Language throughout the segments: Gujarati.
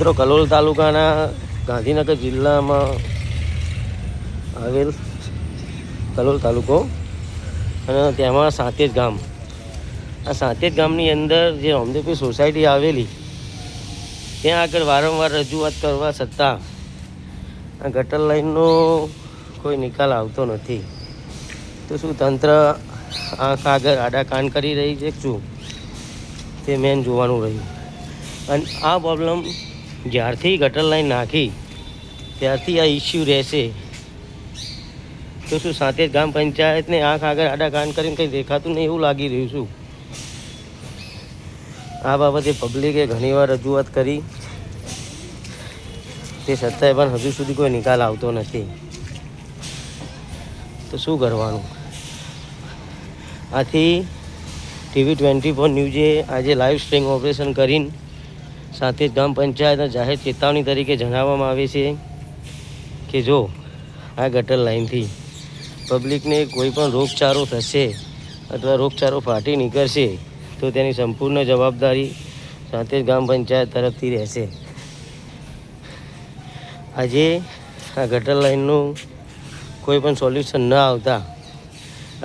મિત્રો કલોલ તાલુકાના ગાંધીનગર જિલ્લામાં આવેલ કલોલ તાલુકો અને તેમાં સાતેજ ગામ. આ સાતેજ ગામની અંદર જે રામદેવપીર સોસાયટી આવેલી ત્યાં આગળ વારંવાર રજૂઆત કરવા છતાં આ ગટર લાઈનનો કોઈ નિકાલ આવતો નથી. તો શું તંત્ર આંખ આગળ આડા કાન કરી રહી છે શું, તે મેન જોવાનું રહ્યું. અને આ પ્રોબ્લેમ જ્યારથી ગટર લાઈન નાખી ત્યારથી આ ઇસ્યુ રહેશે. તો શું સાતેજ ગામ પંચાયતને આંખ આગળ આડા કાન કરીને કંઈ દેખાતું નહીં એવું લાગી રહ્યું છું. આ બાબતે પબ્લિકે ઘણીવાર રજૂઆત કરી, તે છતાંય પણ હજુ સુધી કોઈ નિકાલ આવતો નથી. તો શું કરવાનું? આથી TV24 ન્યૂઝે આજે લાઈવ સ્ટ્રિંગ ઓપરેશન કરીને સાતેજ ગામ પંચાયતના જાહેર ચેતવણી તરીકે જણાવવામાં આવે છે કે જો આ ગટર લાઈનથી પબ્લિકને કોઈ પણ રોગચાળો થશે અથવા રોગચાળો ફાટી નીકળશે તો તેની સંપૂર્ણ જવાબદારી સાતેજ ગામ પંચાયત તરફથી રહેશે. આજે આ ગટર લાઈનનું કોઈ પણ સોલ્યુશન ન આવતા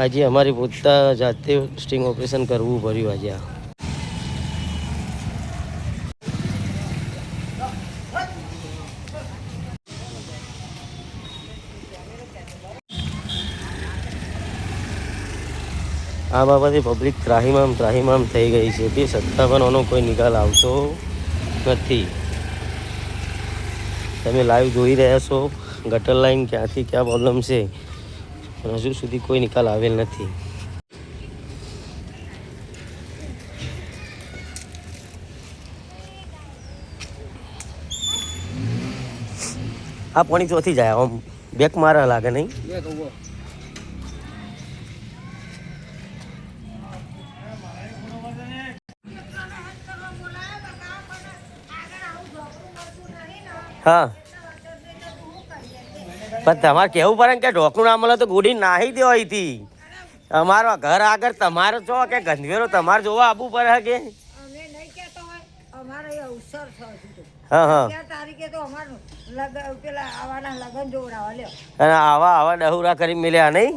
આજે અમારી પોતા જાતે સ્ટિંગ ઓપરેશન કરવું પડ્યું. આજે આ બાબતે પબ્લિક ત્રાહિમામ થઈ ગઈ છે. તે છતાં પણ આનો કોઈ નિકાલ આવતો નથી. તમે લાઈવ જોઈ રહ્યા છો ગટર લાઈન ક્યાંથી ક્યાં પ્રોબ્લેમ છે, પણ હજુ સુધી કોઈ નિકાલ આવેલ નથી. આ પાણી ચોથી જાય આમ બેક મારા લાગે નહીં. હા પણ તમારે કેવું પડે કે ઢોકણું ના મળે તો ગોડી નાહી દો અહીંથી. અમારો ઘર આગળ તમારે છો કે ગંધવેરો તમારે જોવા આવવું પડે કે? હા હા અને આવા ડહુરા કરી મિલ્યા નહીં.